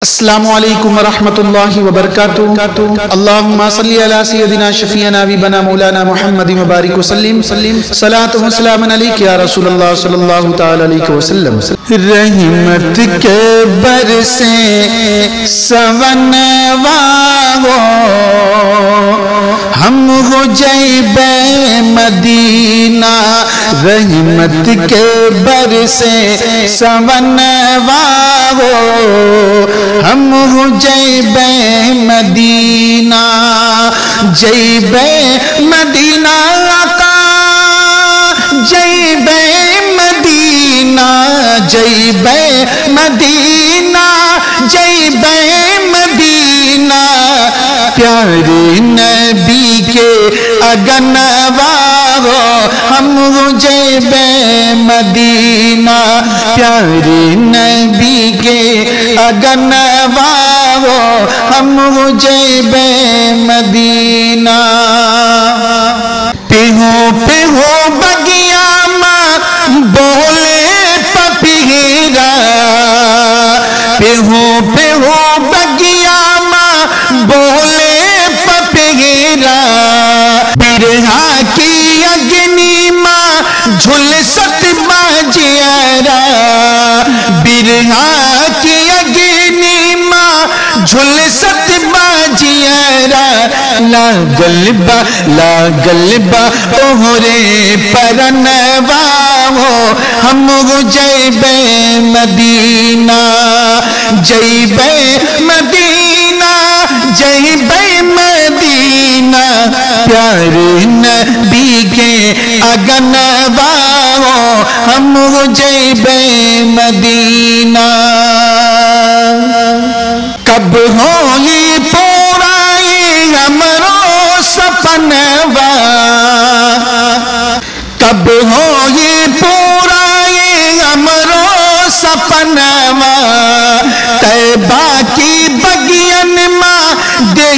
السلام علیکم ورحمۃ اللہ وبرکاتہ اللہم صلی علی سیدنا شفیعنا حبیبنا مولانا محمد مبارک وسلم صلاۃ و سلام علیک یا رسول اللہ صلی اللہ تعالی علیہ وسلم۔ رحمت کے برسے سونوا ہو ہم ہو جیب مدینہ، رحمت کے برسے سونوا ہو ہم ہو جیب مدینہ، جیب مدینہ آقا جیب مدینہ، جیب مدینہ جیب مدینہ، پیارے نبی کے اگنوا ہو ہم ہو جیب مدینہ، پیارے نبی کے اگنوا ہو ہم ہو جیب مدینہ۔ پیہو بگیا ماں بولے پپیرا، پیہو بگیا ماں بولے پپیرا، برہا کی اگنی ماں جھلست باجیارا، برہا کی اگنی ماں جھلست باجیارا، لاگل با اوہرے پرنوا ہو ہم ہو جیب مدینہ، جیب مدینہ جیب مدینہ، پیارے نبی کے اگنوا ہو ہم ہو جیب مدینہ۔ کب ہو یہ پورا یہ ہمارو سپنوا، کب ہو یہ پورا یہ ہمارو سپنوا، طیبہ کی بگین ماں دے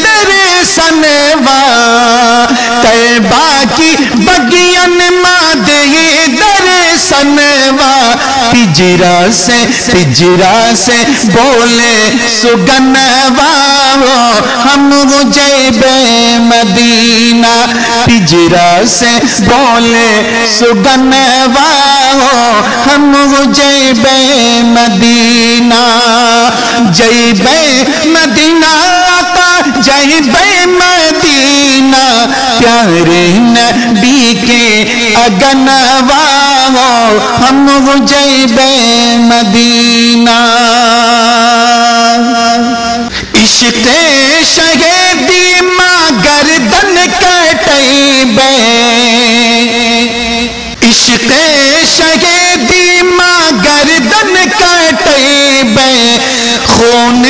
درسنوا، طیبہ کی بگین ماں دے درسنوا، پجرا سے بولے سگنوا ہو ہم ہو جیب مدینہ، پجرا سے بولے سگنوا ہو ہم ہو جیب مدینہ، جیب مدینہ آقا جیب مدینہ، پیارے نبی کے اگنوا ہو ہم ہو جیب مدینہ۔ عشق شہیدی ماں گردن کٹیبے، عشق شہیدی ماں گردن کٹیبے، خون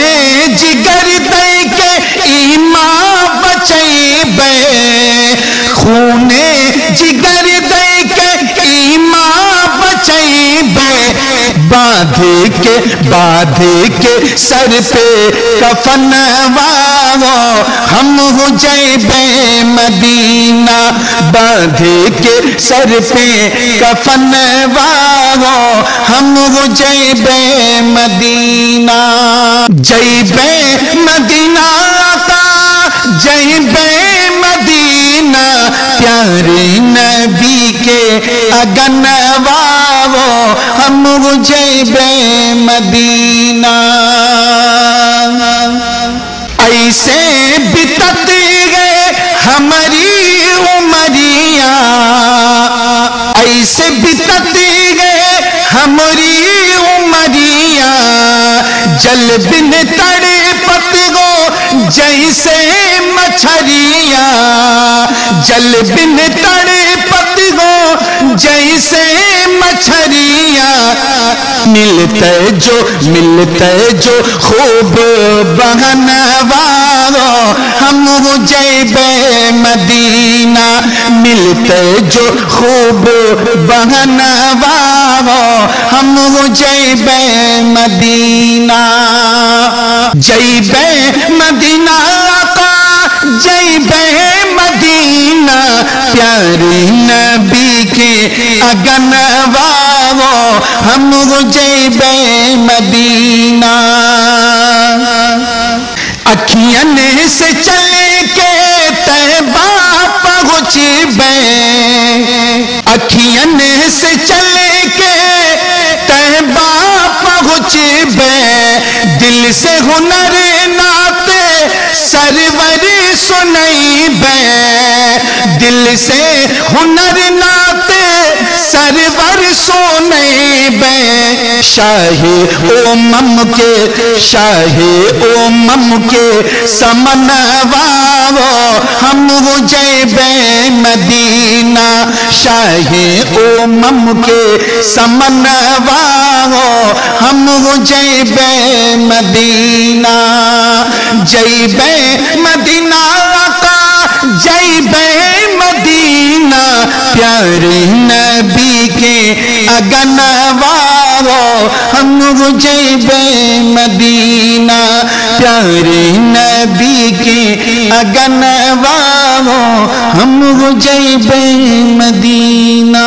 جگر دے کے ایمان بچیبے، خون جگر دے کے ایمان بچیبے، باندھ کے سر پہ کفنوا ہو ہم ہو جیب مدینہ، باندھ کے سر پہ کفنوا ہو ہم ہو جیب مدینہ، جیب مدینہ آقا جیب مدینہ، پیارے نبی کے اگنوا ہو ہم ہو جیب مدینہ۔ ایسے بتت گئے ہماری عمریاں، ایسے بتت گئے ہماری عمریاں، جل بن تڑپت گو جیسے مچھریاں، جل بن تڑپت گو جیسے مچھریاں، ملتے جو خوب بہنوا ہو ہم ہو جیب مدینہ، ملتے جو خوب بہنوا ہو ہم ہو جیب مدینہ، جیب مدینہ آقا جیب مدینہ، پیارے نبی کے اگنوا، わーをハムゴジェイベマディーナ جیب مدینہ، پیارے نبی کے اگنوا ہو ہم ہو جیب مدینہ، جیب مدینہ آقا جیب مدینہ، پیارے نبی کے اگنوا ہو ہم ہو جیب مدینہ، جیب مدینہ آقا جیب مدینہ، اکھیاں سے چل کے طیبہ پہنچ بے اکھیاں سے چل کے طیبہ پہنچ بے دل سے ہنر نعت سرور سنائی بے دل سے ہنر نعت سرور سنائی بے شاہ امم کے سمنواو ہم ہو جیبے مدینہ شاہ امم کے سمنواو ہم ہو جیبے مدینہ جیبے مدینہ آقا جیبے مدینہ پیارے نبی کے اگنواو ہم ہو جیبے مدینہ پیارے نبی کے اگنواو ہم ہو جیبے مدینہ